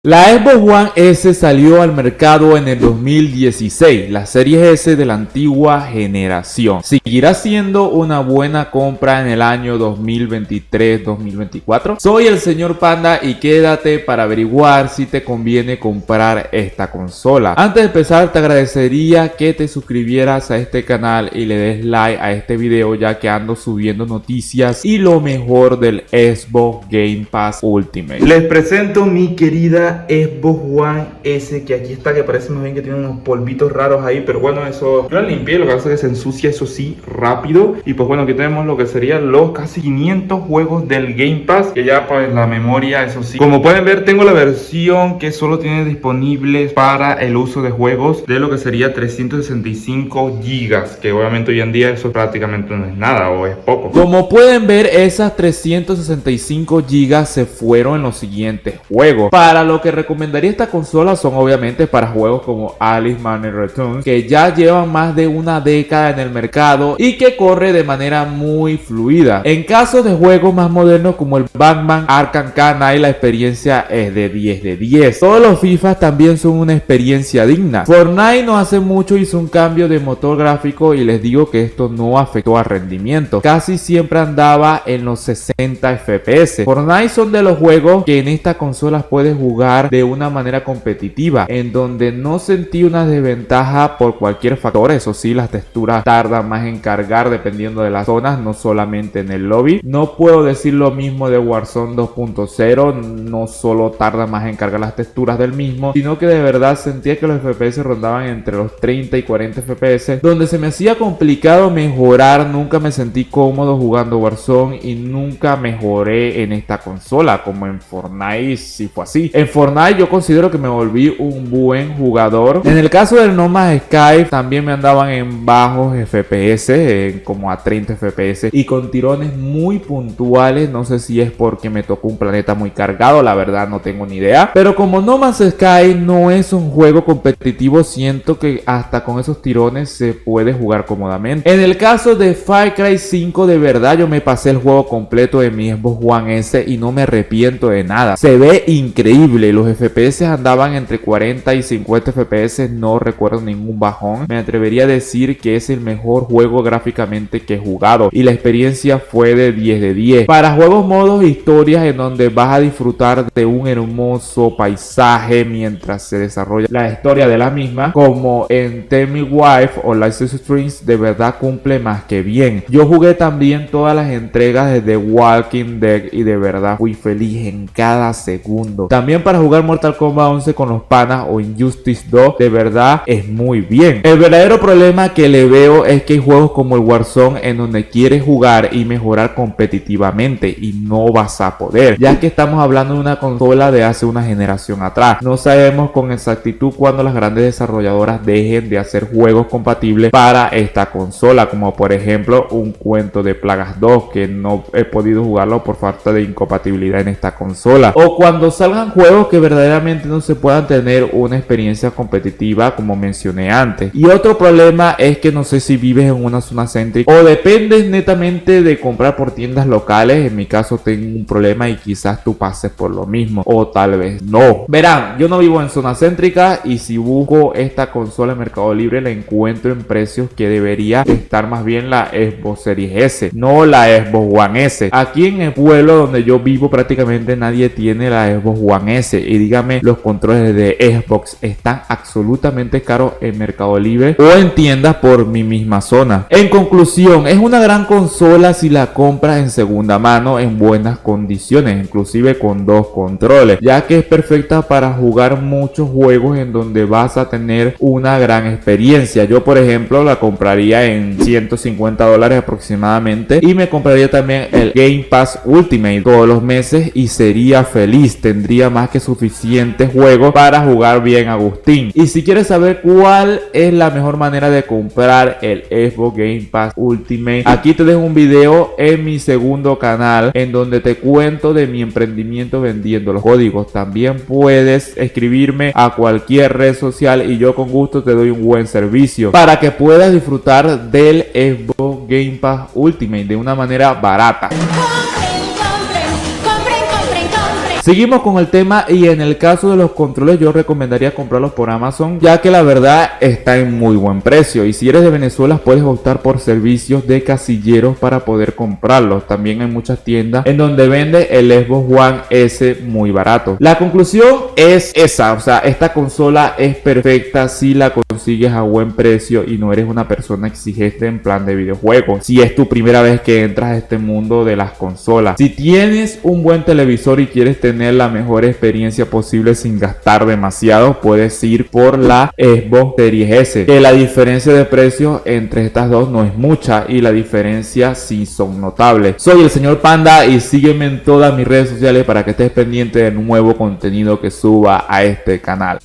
La Xbox One S salió al mercado en el 2016, la serie S de la antigua generación. ¿Seguirá siendo una buena compra en el año 2023-2024? Soy el señor Panda y quédate para averiguar si te conviene comprar esta consola. Antes de empezar, te agradecería que te suscribieras a este canal y le des like a este video, ya que ando subiendo noticias y lo mejor del Xbox Game Pass Ultimate. Les presento mi querida Xbox One S, que aquí está, que parece más bien que tiene unos polvitos raros ahí, pero bueno, eso yo la limpié, lo que hace es que se ensucia, eso sí, rápido. Y pues bueno, aquí tenemos lo que serían los casi 500 juegos del Game Pass, que ya pues la memoria, eso sí, como pueden ver, tengo la versión que solo tiene disponibles para el uso de juegos de lo que sería 365 gigas, que obviamente hoy en día eso prácticamente no es nada o es poco. Como pueden ver, esas 365 gigas se fueron en los siguientes juegos. Para lo que recomendaría esta consola son obviamente para juegos como Alice Madness Returns, que ya llevan más de una década en el mercado y que corre de manera muy fluida. En caso de juegos más modernos como el Batman Arkham Knight, la experiencia es de 10 de 10. Todos los FIFA también son una experiencia digna. Fortnite no hace mucho hizo un cambio de motor gráfico y les digo que esto no afectó al rendimiento. Casi siempre andaba en los 60 FPS. Fortnite son de los juegos que en esta consola puedes jugar de una manera competitiva, en donde no sentí una desventaja por cualquier factor. Eso sí, las texturas tardan más en cargar dependiendo de las zonas, no solamente en el lobby. No puedo decir lo mismo de Warzone 2.0, no solo tarda más en cargar las texturas del mismo, sino que de verdad sentía que los FPS rondaban entre los 30 y 40 FPS, donde se me hacía complicado mejorar. Nunca me sentí cómodo jugando Warzone y nunca mejoré en esta consola, como en Fortnite si fue así. En Fortnite yo considero que me volví un buen jugador. En el caso del No Man's Sky también me andaban en bajos FPS, como a 30 FPS y con tirones muy puntuales. No sé si es porque me tocó un planeta muy cargado, la verdad no tengo ni idea. Pero como No Man's Sky no es un juego competitivo, siento que hasta con esos tirones se puede jugar cómodamente. En el caso de Far Cry 5, de verdad yo me pasé el juego completo en mi Xbox One S y no me arrepiento de nada. Se ve increíble. Los FPS andaban entre 40 y 50 FPS, no recuerdo ningún bajón. Me atrevería a decir que es el mejor juego gráficamente que he jugado y la experiencia fue de 10 de 10. Para juegos modos historias en donde vas a disfrutar de un hermoso paisaje mientras se desarrolla la historia de la misma, como en Tell Me Wife o License Strings, de verdad cumple más que bien. Yo jugué también todas las entregas de The Walking Dead y de verdad fui feliz en cada segundo. También para jugar Mortal Kombat 11 con los panas o Injustice 2, de verdad es muy bien. El verdadero problema que le veo es que hay juegos como el Warzone en donde quieres jugar y mejorar competitivamente y no vas a poder, ya que estamos hablando de una consola de hace una generación atrás. No sabemos con exactitud cuándo las grandes desarrolladoras dejen de hacer juegos compatibles para esta consola, como por ejemplo un Cuento de Plagas 2, que no he podido jugarlo por falta de incompatibilidad en esta consola, o cuando salgan juegos que verdaderamente no se puedan tener una experiencia competitiva, como mencioné antes. Y otro problema es que no sé si vives en una zona céntrica o dependes netamente de comprar por tiendas locales. En mi caso tengo un problema y quizás tú pases por lo mismo, o tal vez no. Verán, yo no vivo en zona céntrica y si busco esta consola en Mercado Libre la encuentro en precios que debería estar más bien la Xbox Series S, no la Xbox One S. Aquí en el pueblo donde yo vivo prácticamente nadie tiene la Xbox One S y dígame, los controles de Xbox están absolutamente caros en Mercado Libre o en tiendas por mi misma zona. En conclusión, es una gran consola si la compras en segunda mano en buenas condiciones, inclusive con dos controles, ya que es perfecta para jugar muchos juegos en donde vas a tener una gran experiencia. Yo por ejemplo la compraría en $150 aproximadamente y me compraría también el Game Pass Ultimate todos los meses y sería feliz. Tendría más que suficientes juegos para jugar bien Agustín. Y si quieres saber cuál es la mejor manera de comprar el Xbox Game Pass Ultimate, aquí te dejo un video en mi segundo canal en donde te cuento de mi emprendimiento vendiendo los códigos. También puedes escribirme a cualquier red social y yo con gusto te doy un buen servicio para que puedas disfrutar del Xbox Game Pass Ultimate de una manera barata. Compren, compren, compren, compren, compren. Seguimos con el tema, y en el caso de los controles yo recomendaría comprarlos por Amazon, ya que la verdad está en muy buen precio, y si eres de Venezuela puedes optar por servicios de casilleros para poder comprarlos. También hay muchas tiendas en donde vende el Xbox One S muy barato. La conclusión es esa, o sea, esta consola es perfecta si la consigues a buen precio y no eres una persona exigente en plan de videojuegos. Si es tu primera vez que entras a este mundo de las consolas, si tienes un buen televisor y quieres tener la mejor experiencia posible sin gastar demasiado, puedes ir por la Xbox Series S, que la diferencia de precio entre estas dos no es mucha y la diferencia sí son notables. Soy el señor Panda y sígueme en todas mis redes sociales para que estés pendiente de nuevo contenido que suba a este canal.